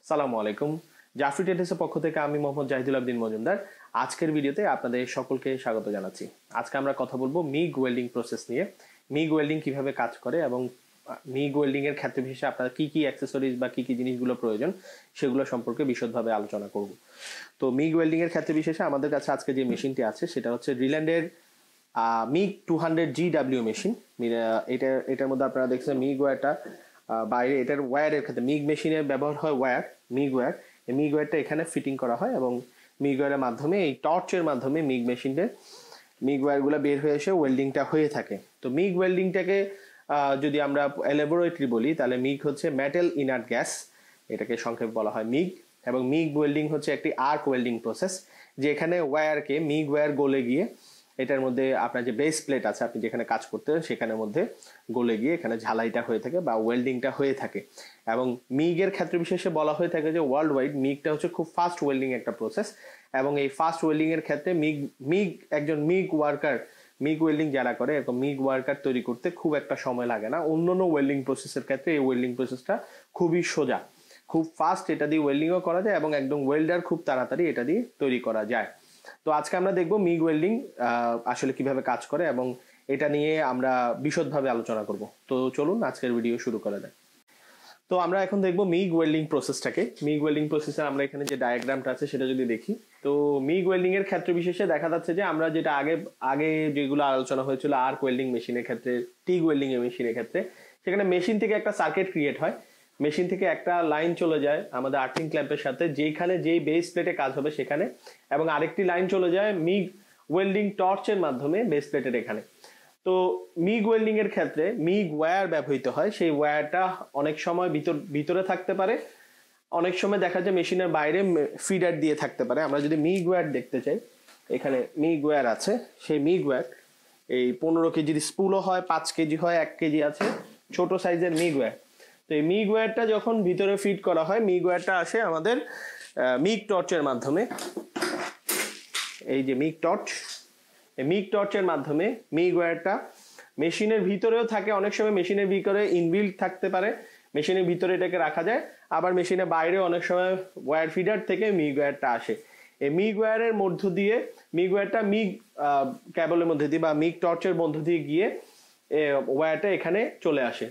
সালামু আলাইকুম। জাফরি টেটেসের পক্ষ থেকে আমি মোহাম্মদ জাহিদুল আবদিন মজুমদার। আজকের ভিডিওতে আপনাদের সকলকে স্বাগত জানাচ্ছি। আজকে আমরা কথা বলবো মিগ ওয়েল্ডিং প্রসেস নিয়ে। মিগ ওয়েল্ডিং কিভাবে কাজ করে এবং মিগ ওয়েল্ডিং এর ক্ষেত্রে বিশেষে আপনার কি কি অ্যাক্সেসরিজ বা কি কি জিনিসগুলো প্রয়োজন সেগুলো সম্পর্কে বিশদভাবে আলোচনা করব। তো মিগ ওয়েল্ডিং এর ক্ষেত্রে বিশেষে আমাদের কাছে আজকে যে মেশিনটি আছে সেটা হচ্ছে রিল্যান্ডের মিগ 200GW মেশিন। এটার মধ্যে আপনারা দেখছেন মিগ ওয়্যারটা বাইরে, এটার ওয়্যারের ক্ষেত্রে মিগ মেশিনে ব্যবহার হয় ওয়্যার, মিগ ওয়্যার। এই মিগ ওয়্যারটা এখানে ফিটিং করা হয় এবং মিগ ওয়্যারের মাধ্যমে এই টর্চের মাধ্যমে মিগ মেশিনের মিগ ওয়্যারগুলো বের হয়ে এসে ওয়েল্ডিংটা হয়ে থাকে। তো মিগ ওয়েল্ডিংটাকে যদি আমরা এলাবোরেটলি বলি তাহলে মিগ হচ্ছে মেটাল ইনার্ট গ্যাস, এটাকে সংক্ষেপে বলা হয় মিগ। এবং মিগ ওয়েল্ডিং হচ্ছে একটি আর্ক ওয়েল্ডিং প্রসেস, যেখানে ওয়্যারকে মিগ ওয়্যার গলে গিয়ে এটার মধ্যে আপনার যে বেস প্লেট আছে আপনি যেখানে কাজ করতে সেখানের মধ্যে গলে গিয়ে এখানে ঝালাইটা হয়ে থাকে বা ওয়েল্ডিংটা হয়ে থাকে। এবং মিগের ক্ষেত্রে বিশেষে বলা হয়ে থাকে যে ওয়ার্ল্ড ওয়াইড মিগটা হচ্ছে খুব ফাস্ট ওয়েল্ডিং একটা প্রসেস। এবং এই ফাস্ট ওয়েল্ডিং এর ক্ষেত্রে একজন মিগ ওয়ার্কার, মিগ ওয়েল্ডিং যারা করে এরকম মিগ ওয়ার্কার তৈরি করতে খুব একটা সময় লাগে না। অন্যান্য ওয়েল্ডিং প্রসেসের ক্ষেত্রে এই ওয়েল্ডিং প্রসেসটা খুবই সোজা, খুব ফাস্ট, এটা দিয়ে ওয়েল্ডিংও করা যায় এবং একদম ওয়েল্ডার খুব তাড়াতাড়ি এটা দিয়ে তৈরি করা যায়। তো আজকে আমরা দেখবো মিগ ওয়েল্ডিং আসলে কিভাবে কাজ করে এবং এটা নিয়ে আমরা বিশদভাবে আলোচনা করব। তো চলুন আজকের ভিডিও শুরু করা যায়। তো আমরা এখন দেখবো মিগ ওয়েল্ডিং প্রসেসটাকে। মিগ ওয়েল্ডিং প্রসেসে আমরা এখানে যে ডায়াগ্রামটা আছে সেটা যদি দেখি, তো মিগ ওয়েল্ডিং এর ক্ষেত্রে বিশেষে দেখা যাচ্ছে যে আমরা যেটা আগে যেগুলো আলোচনা হয়েছিল আর্ক ওয়েল্ডিং মেশিনের ক্ষেত্রে, টিগ ওয়েল্ডিং এর মেশিনের ক্ষেত্রে, সেখানে মেশিন থেকে একটা সার্কিট ক্রিয়েট হয়, মেশিন থেকে একটা লাইন চলে যায় আমাদের আর্থিং ক্ল্যাম্পের সাথে যেখানে যেই বেস প্লেটে কাজ হবে সেখানে, এবং আরেকটি লাইন চলে যায় মিগ ওয়েল্ডিং টর্চের মাধ্যমে বেস প্লেটের এখানে। তো মিগ ওয়েল্ডিং এর ক্ষেত্রে মিগ ওয়্যার ব্যবহৃত হয়, সেই ওয়্যারটা অনেক সময় ভিতরে থাকতে পারে, অনেক সময় দেখা যায় মেশিনের বাইরে ফিডার দিয়ে থাকতে পারে। আমরা যদি মিগ ওয়্যার দেখতে চাই, এখানে মিগ ওয়্যার আছে, সেই মিগ ওয়্যার এই 15 কেজির স্পুলও হয়, 5 কেজি হয়, 1 কেজি আছে, ছোট সাইজের মিগ ওয়্যার। তো এই মিগ ওয়্যারটা যখন ভিতরে ফিট করা হয়, মিগ ওয়্যারটা আসে আমাদের মিগ টর্চের মাধ্যমে। এই যে মিগ টর্চ, এই মিগ টর্চের মাধ্যমে মিগ ওয়্যারটা মেশিনের ভিতরেও থাকে, অনেক সময় মেশিনের ভিতরে ইনবিল্ট থাকতে পারে, মেশিনের ভিতরে এটাকে রাখা যায়, আবার মেশিনের বাইরে অনেক সময় ওয়্যার ফিডার থেকে মিগ ওয়্যারটা আসে। এই মিগ ওয়্যারের মধ্য দিয়ে মিগ ওয়্যারটা মিগ ক্যাবলের মধ্যে দিয়ে বা মিগ টর্চের মধ্য দিয়ে গিয়ে ওয়্যারটা এখানে চলে আসে।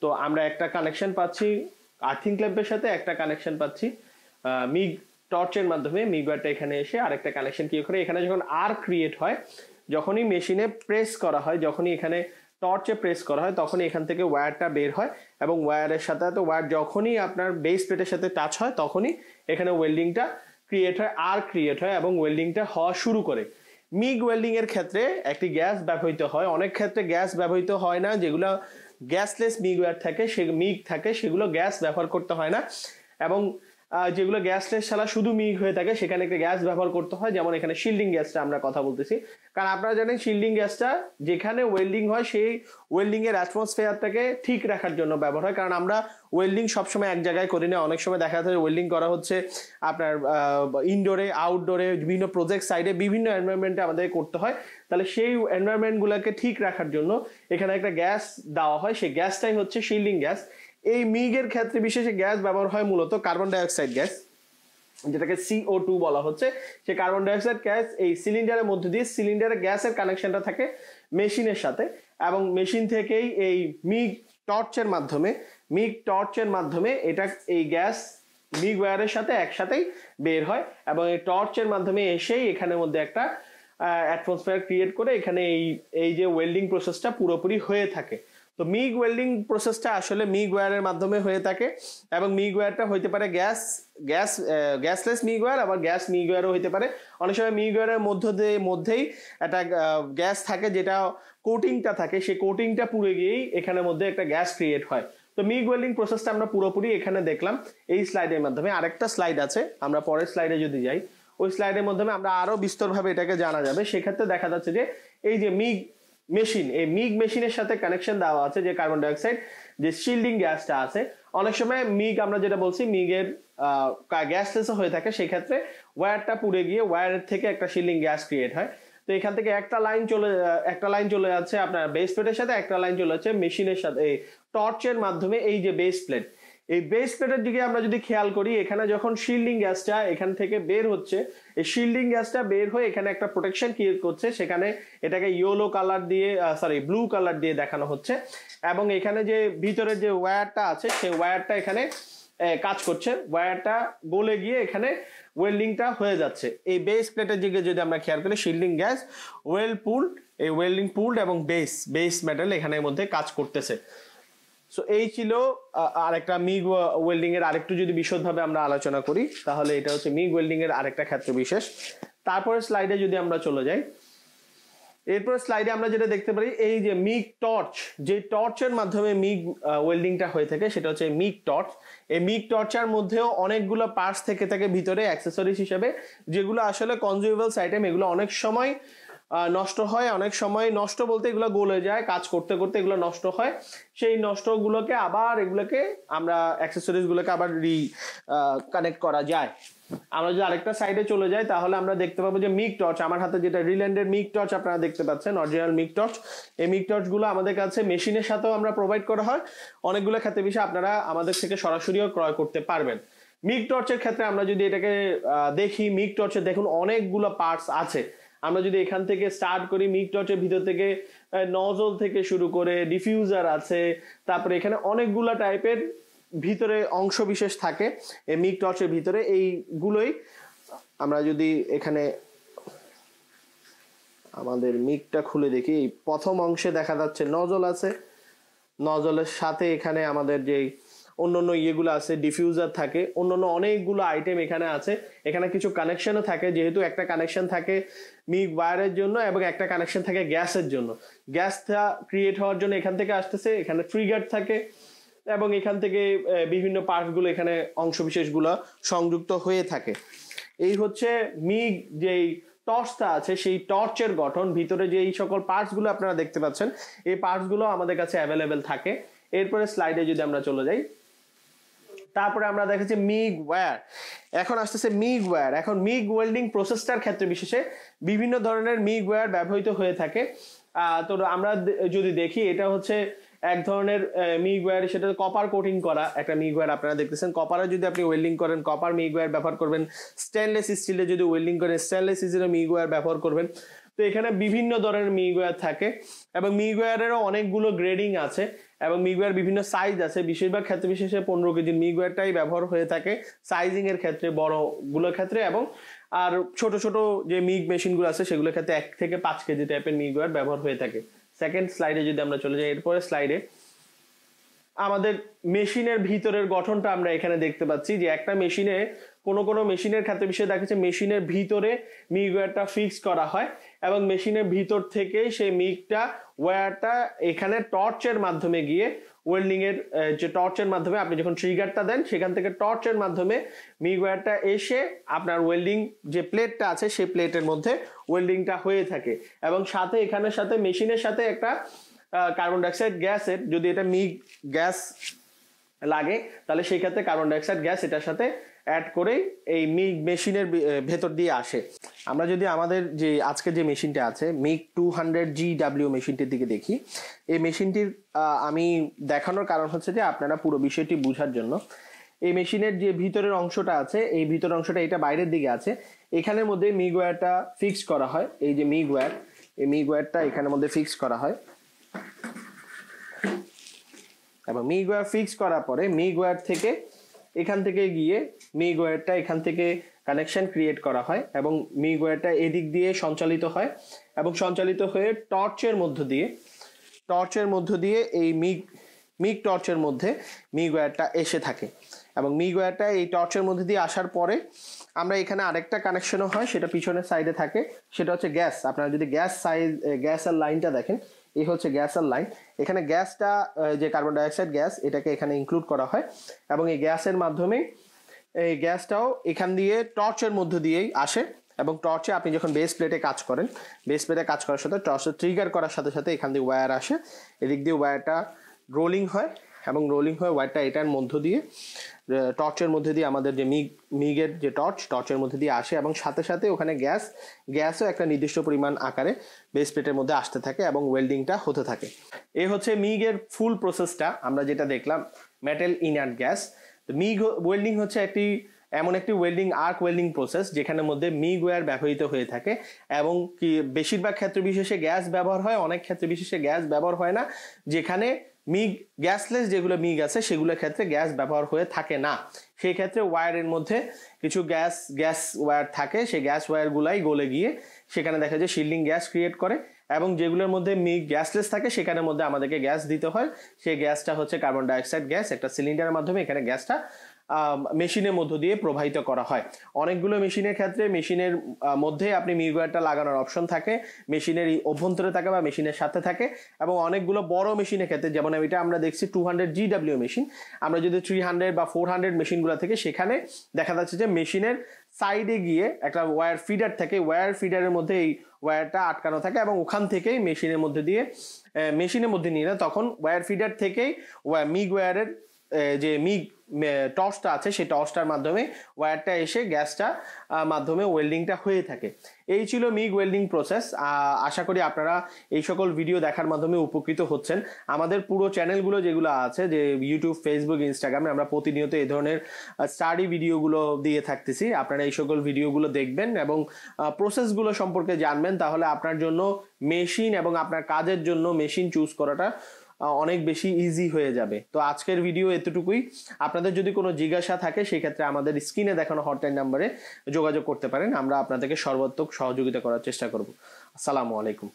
তো আমরা একটা কানেকশন পাচ্ছি আর্থিং ক্ল্যাম্পের সাথে, একটা কানেকশন পাচ্ছি মিগ টর্চের মাধ্যমে। মিগ ওয়্যারটা এখানে এসে আরেকটা কানেকশন কি করে, এখানে যখন আর্ক ক্রিয়েট হয়, যখনই মেশিনে প্রেস করা হয়, যখনই এখানে টর্চে প্রেস করা হয়, তখনই এখান থেকে ওয়্যারটা বের হয় এবং ওয়্যারের সাথে ওয়্যার যখনই আপনার বেস প্লেটের সাথে টাচ হয় তখনই এখানে ওয়েল্ডিংটা ক্রিয়েট হয়, আর্ক ক্রিয়েট হয় এবং ওয়েল্ডিংটা হওয়া শুরু করে। মিগ ওয়েল্ডিং এর ক্ষেত্রে একটি গ্যাস ব্যবহৃত হয়, অনেক ক্ষেত্রে গ্যাস ব্যবহৃত হয় না, যেগুলো গ্যাসলেস মিগ ওয়্যার থাকে, মিগ থাকে, সেগুলো গ্যাস ব্যবহার করতে হয় না। এবং যেগুলো গ্যাসলেস ছাড়া শুধু মিগ হয়ে থাকে সেখানে একটা গ্যাস ব্যবহার করতে হয়, যেমন এখানে শিল্ডিং গ্যাসটা আমরা কথা বলতেছি। কারণ আপনারা জানেন শিল্ডিং গ্যাসটা যেখানে ওয়েল্ডিং হয় সেই ওয়েল্ডিং এর অ্যাটমসফিয়ারটাকে ঠিক রাখার জন্য ব্যবহার হয়। কারণ আমরা ওয়েল্ডিং সবসময় এক জায়গায় করি না, অনেক সময় দেখা যায় ওয়েল্ডিং করা হচ্ছে আপনার ইনডোরে, আউটডোরে, বিভিন্ন প্রজেক্ট সাইডে, বিভিন্ন এনভায়রনমেন্টে আমাদের করতে হয়। তাহলে সেই এনভায়রনমেন্টগুলোকে ঠিক রাখার জন্য এখানে একটা গ্যাস দেওয়া হয়, সেই গ্যাসটাই হচ্ছে শিল্ডিং গ্যাস। এই মিগের ক্ষেত্রে বিশেষে গ্যাস ব্যবহার হয় মূলত কার্বন ডাইঅক্সাইড গ্যাস, যেটাকে CO2 বলা হচ্ছে। সেই কার্বন ডাইঅক্সাইড গ্যাস এই সিলিন্ডারের মধ্যে দিয়ে, সিলিন্ডারের গ্যাসের কানেকশনটা থাকে মেশিনের সাথে, এবং মেশিন থেকেই এই মিগ টর্চের মাধ্যমে এটা এই গ্যাস মিগ ওয়্যারের সাথে একসাথেই বের হয় এবং এই টর্চের মাধ্যমে এসেই এখানের মধ্যে একটা অ্যাটমসফিয়ার ক্রিয়েট করে এখানে এই যে ওয়েল্ডিং প্রসেসটা পুরোপুরি হয়ে থাকে। তো মিগ ওয়েল্ডিং প্রসেসটা আসলে মিগ ওয়্যারের মাধ্যমে হয়ে থাকে এবং মিগ ওয়্যারটা হইতে পারে গ্যাসলেস মিগ ওয়্যার, আবার গ্যাস মিগ ওয়্যারও হইতে পারে। অনেক সময় মিগ ওয়্যারের মধ্যেই একটা গ্যাস থাকে, যেটা কোটিংটা থাকে, সেই কোটিংটা পুড়ে গিয়েই এখানের মধ্যে একটা গ্যাস ক্রিয়েট হয়। তো মিগ ওয়েল্ডিং প্রসেসটা আমরা পুরোপুরি এখানে দেখলাম এই স্লাইডের মাধ্যমে। আরেকটা স্লাইড আছে, আমরা পরের স্লাইডে যদি যাই, ওই স্লাইডের মাধ্যমে আমরা আরো বিস্তরভাবে এটাকে জানা যাবে। সেক্ষেত্রে দেখা যাচ্ছে যে এই যে মিগ মেশিন, এই মিগ মেশিনের সাথে কানেকশন দেওয়া আছে যে কার্বন ডাইঅক্সাইড যে শিল্ডিং গ্যাসটা আছে। অনেক সময় মিগ আমরা যেটা বলছি মিগের গ্যাসলেস হয়ে থাকে, সেই ক্ষেত্রে ওয়্যারটা পুড়ে গিয়ে ওয়্যারের থেকে একটা শিল্ডিং গ্যাস ক্রিয়েট হয়। তো এখান থেকে একটা লাইন চলে যাচ্ছে আপনার বেস প্লেটের সাথে, একটা লাইন চলে যাচ্ছে মেশিনের সাথে টর্চের মাধ্যমে। এই যে বেস প্লেট, এই বেস প্লেটের দিকে আমরা যদি খেয়াল করি, এখানে যখন শিল্ডিং গ্যাসটা এখান থেকে বের হচ্ছে, এই শিল্ডিং গ্যাসটা বের হয়ে এখানে একটা প্রোটেকশন ক্রিয়েট করছে, সেখানে এটাকে ইয়েলো কালার দিয়ে ব্লু কালার দিয়ে দেখানো হচ্ছে, এবং এখানে যে ভিতরের যে ওয়্যারটা আছে সেই ওয়্যারটা এখানে কাজ করছে, ওয়্যারটা গলে গিয়ে এখানে ওয়েল্ডিংটা হয়ে যাচ্ছে। এই বেস প্লেটের দিকে যদি আমরা খেয়াল করি, শিল্ডিং গ্যাস ওয়েল পুলড, এই ওয়েল্ডিং পুলড এবং বেস মেটাল এখানের মধ্যে কাজ করতেছে। সো এই ছিল আরেকটা মিগ ওয়েল্ডিং এর আরেকটু যদি বিশদভাবে আমরা আলোচনা করি, তাহলে এটা হচ্ছে মিগ ওয়েল্ডিং এর আরেকটা ক্ষেত্র বিশেষ। তারপরে স্লাইডে যদি আমরা চলে যাই, এরপর স্লাইডে আমরা যেটা দেখতে পারি, এই যে মিগ টর্চ, যে টর্চের মাধ্যমে মিগ ওয়েল্ডিংটা হয়ে থাকে সেটা হচ্ছে মিগ টর্চ। এই মিগ টর্চের মধ্যেও অনেকগুলো পার্টস থেকে থাকে ভিতরে অ্যাক্সেসরিজ হিসেবে, যেগুলো আসলে কনজিউমেবলস আইটেম, এগুলো অনেক সময় নষ্ট হয়, অনেক সময় নষ্ট বলতে এগুলো গলে যায়, কাজ করতে করতে এগুলো নষ্ট হয়। সেই নষ্টগুলোকে আবার এগুলোকে আমরা অ্যাক্সেসরিজ গুলোকে আবার কানেক্ট করা যায়। আমরা যদি আরেকটা সাইডে চলে যাই, তাহলে আমরা দেখতে পাবো যে মিগ টর্চ, আমার হাতে যেটা রিল্যান্ডের মিগ টর্চ আপনারা দেখতে পাচ্ছেন, অরিজিনাল মিগ টর্চ। এই মিগ টর্চ গুলো আমাদের কাছে মেশিনের সাথেও আমরা প্রোভাইড করা হয়, অনেকগুলো ক্ষেত্রে বিষয়ে আপনারা আমাদের থেকে সরাসরিও ক্রয় করতে পারবেন। মিগ টর্চের ক্ষেত্রে আমরা যদি এটাকে দেখি, মিগ টর্চের দেখুন অনেকগুলো পার্টস আছে। আমরা যদি এখান থেকে স্টার্ট করি, মিগ টর্চের ভিতর থেকে নজল থেকে শুরু করে ডিফিউজার আছে, তারপরে এখানে অনেকগুলো টাইপের ভিতরে অংশ বিশেষ থাকে এই মিগ টর্চের ভিতরে। এইগুলোই আমরা যদি এখানে আমাদের মিগটা খুলে দেখি, এই প্রথম অংশে দেখা যাচ্ছে নজল আছে, নজলের সাথে এখানে আমাদের যে অন্যান্য ইয়েগুলো আছে, ডিফিউজার থাকে, অন্যান্য অনেকগুলো আইটেম এখানে আছে। এখানে কিছু কানেকশনও থাকে, যেহেতু একটা কানেকশন থাকে মিগ ওয়্যারের জন্য এবং একটা কানেকশন থাকে গ্যাসের জন্য। গ্যাসটা ক্রিয়েট হওয়ার জন্য এখান থেকে আসতেছে, এখানে ট্রিগার থাকে এবং এখান থেকে বিভিন্ন পার্টসগুলো এখানে অংশবিশেষগুলো সংযুক্ত হয়ে থাকে। এই হচ্ছে মিগ যেই টর্চটা আছে সেই টর্চের গঠন। ভিতরে যে এই সকল পার্টসগুলো আপনারা দেখতে পাচ্ছেন, এই পার্টসগুলো আমাদের কাছে অ্যাভেলেবেল থাকে। এরপরে স্লাইডে যদি আমরা চলে যাই, তারপরে আমরা দেখেছি মিগ ওয়্যার। এখন আসতেছে মিগ ওয়্যার। এখন মিগ ওয়েল্ডিং প্রসেসটার ক্ষেত্রে বিশেষে বিভিন্ন ধরনের মিগ ওয়্যার ব্যবহৃত হয়ে থাকে। তো আমরা যদি দেখি, এটা হচ্ছে এক ধরনের মিগ ওয়্যার, সেটা কপার কোটিং করা একটা মিগ ওয়্যার আপনারা দেখতেছেন। কপারে যদি আপনি ওয়েল্ডিং করেন, কপার মিগ ওয়্যার ব্যবহার করবেন। স্টেনলেস স্টিলে যদি ওয়েল্ডিং করেন, স্টেনলেস স্টিলের মিগ ওয়্যার ব্যবহার করবেন। তো এখানে বিভিন্ন ধরনের মিগ ওয়্যার থাকে এবং মিগ ওয়্যারেরও অনেকগুলো গ্রেডিং আছে এবং মিগ ওয়্যার বিভিন্ন সাইজ আছে। বেশিরভাগ ক্ষেত্রে বিশেষে 15 কেজির মিগ ওয়্যারটাই ব্যবহার হয়ে থাকে সাইজিং এর ক্ষেত্রে, বড়গুলোর ক্ষেত্রে, এবং আর ছোট ছোট যে মিগ মেশিনগুলো আছে সেগুলোর ক্ষেত্রে 1 থেকে 5 কেজি টাইপের মিগ ওয়্যার ব্যবহার হয়ে থাকে। সেকেন্ড স্লাইডে যদি আমরা চলে যাই, এরপরে স্লাইডে আমাদের মেশিনের ভিতরের গঠনটা আমরা এখানে দেখতে পাচ্ছি যে একটা মেশিনে কোনো মেশিনের ক্ষেত্রে বিষয় দেখা যাচ্ছে মেশিনের ভিতরে মিগ ওয়্যারটা ফিক্স করা হয় এবং মেশিনের ভিতর থেকে সেই মিগটা ওয়্যারটা এখানে টর্চের মাধ্যমে গিয়ে ওয়েল্ডিং এর যে টর্চের মাধ্যমে আপনি যখন ট্রিগারটা দেন, সেখান থেকে টর্চের মাধ্যমে মিগ ওয়্যারটা এসে আপনার ওয়েল্ডিং যে প্লেটটা আছে সেই প্লেটের মধ্যে ওয়েল্ডিংটা হয়ে থাকে। এবং সাথে এখানের সাথে মেশিনের সাথে একটা কার্বন ডাইঅক্সাইড গ্যাসের, যদি এটা মিগ গ্যাস লাগে তাহলে সেই ক্ষেত্রে কার্বন ডাইঅক্সাইড গ্যাস এটার সাথে অ্যাড করে এই মিগ মেশিনের ভেতর দিয়ে আসে। আমরা যদি আমাদের যে আজকে যে মেশিনটা আছে মিগ 200GW মেশিনটির দিকে দেখি, এই মেশিনটির আমি দেখানোর কারণ হচ্ছে যে আপনারা পুরো বিষয়টি বোঝার জন্য। এই মেশিনের যে ভিতরের অংশটা আছে, এই ভিতরের অংশটা এটা বাইরের দিকে আছে, এখানের মধ্যে মিগ ওয়্যারটা ফিক্স করা হয়। এই যে মিগ ওয়্যার, এই মিগ ওয়্যারটা এখানের মধ্যে ফিক্স করা হয় এবং মিগ ওয়্যার ফিক্স করার পরে মিগ ওয়্যার থেকে এখান থেকে গিয়ে মিগ ওয়্যারটা এখান থেকে কানেকশন ক্রিয়েট করা হয় এবং মিগ ওয়্যারটা এদিক দিয়ে সঞ্চালিত হয় এবং সঞ্চালিত হয়ে টর্চের মধ্য দিয়ে এই মিগ টর্চের মধ্যে মিগ ওয়্যারটা এসে থাকে এবং মিগ ওয়্যারটা এই টর্চের মধ্যে দিয়ে আসার পরে আমরা এখানে আরেকটা কানেকশনও হয়, সেটা পিছনের সাইডে থাকে, সেটা হচ্ছে গ্যাস। আপনারা যদি গ্যাসের লাইনটা দেখেন, এই হচ্ছে গ্যাসের লাইন। এখানে গ্যাসটা যে কার্বন ডাইঅক্সাইড গ্যাস, এটাকে এখানে ইনক্লুড করা হয় এবং এই গ্যাসের মাধ্যমে এই গ্যাসটাও এখান দিয়ে টর্চের মধ্য দিয়েই আসে এবং টর্চে আপনি যখন বেস প্লেটে কাজ করেন, বেস প্লেটে কাজ করার সাথে টর্চে ট্রিগার করার সাথে সাথে এখান দিয়ে ওয়্যার আসে, এদিক দিয়ে ওয়্যারটা রোলিং হয় এবং রোলিং হয়ে ওয়্যারটা এটার মধ্য দিয়ে টর্চের মধ্যে দিয়ে আমাদের যে মিগের যে টর্চের মধ্যে দিয়ে আসে এবং সাথে সাথে ওখানে গ্যাসও একটা নির্দিষ্ট পরিমাণ আকারে বেস প্লেটের মধ্যে আসতে থাকে এবং ওয়েল্ডিংটা হতে থাকে। এই হচ্ছে মিগের ফুল প্রসেসটা আমরা যেটা দেখলাম। Metal inert gas. MiG welding হচ্ছে এমন একটি ওয়েল্ডিং আর্ক ওয়েল্ডিং প্রসেস যেখানের মধ্যে মিগ ওয়্যার ব্যবহৃত হয়ে থাকে এবং কি বেশিরভাগ ক্ষেত্র বিশেষে গ্যাস ব্যবহার হয়, অনেক ক্ষেত্রে বিশেষে গ্যাস ব্যবহার হয় না। যেখানে মিগ গ্যাসলেস যেগুলো মিগ আছে সেগুলোর ক্ষেত্রে গ্যাস ব্যবহার হয়ে থাকে না, সেই ক্ষেত্রে ওয়্যারের মধ্যে কিছু গ্যাস ওয়্যার থাকে, সেই গ্যাস ওয়্যারগুলাই গলে গিয়ে সেখানে দেখা যায় শিল্ডিং গ্যাস ক্রিয়েট করে এবং যেগুলোর মধ্যে মিগ গ্যাসলেস থাকে সেখানের মধ্যে আমাদেরকে গ্যাস দিতে হয়। সেই গ্যাসটা হচ্ছে কার্বন ডাইঅক্সাইড গ্যাস, একটা সিলিন্ডারের মাধ্যমে এখানে গ্যাসটা মেশিনের মধ্য দিয়ে প্রবাহিত করা হয়। অনেকগুলো মেশিনের ক্ষেত্রে মেশিনের মধ্যে আপনি মিগ ওয়্যারটা লাগানোর অপশন থাকে, মেশিনের অভ্যন্তরে থাকে বা মেশিনের সাথে থাকে। এবং অনেকগুলো বড় মেশিনের ক্ষেত্রে, যেমন এটা আমরা দেখছি 200 GW মেশিন, আমরা যদি 300 বা 400 মেশিনগুলো থেকে সেখানে দেখা যাচ্ছে যে মেশিনের সাইডে গিয়ে একটা ওয়্যার ফিডার থাকে, ওয়্যার ফিডারের মধ্যে এই ওয়্যারটা আটকানো থাকে এবং ওখান থেকেই মেশিনের মধ্যে নিয়ে তখন ওয়্যার ফিডার থেকেই মিগ ওয়্যারের যে মিগ টর্চটা আছে সেই টর্চটার মাধ্যমে ওয়্যারটা এসে গ্যাসটা মাধ্যমে ওয়েল্ডিংটা হয়ে থাকে। এই ছিল মিগ ওয়েল্ডিং প্রসেস। আশা করি আপনারা এই সকল ভিডিও দেখার মাধ্যমে উপকৃত হচ্ছেন। আমাদের পুরো চ্যানেলগুলো যেগুলো আছে, যে ইউটিউব, ফেসবুক, ইনস্টাগ্রামে আমরা প্রতিনিয়ত এই ধরনের স্টাডি ভিডিওগুলো দিয়ে থাকতেছি। আপনারা এই সকল ভিডিওগুলো দেখবেন এবং প্রসেসগুলো সম্পর্কে জানবেন, তাহলে আপনার জন্য মেশিন এবং আপনার কাজের জন্য মেশিন চুজ করাটা অনেক বেশি ইজি হয়ে যাবে। তো আজকের ভিডিও এতটুকুই। আপনাদের যদি কোনো জিজ্ঞাসা থাকে সেই ক্ষেত্রে আমাদের স্ক্রিনে দেখানো হটলাইন নাম্বারে যোগাযোগ করতে পারেন, আমরা আপনাদেরকে সর্বাত্মক সহযোগিতা করার চেষ্টা করব। আসসালামু আলাইকুম।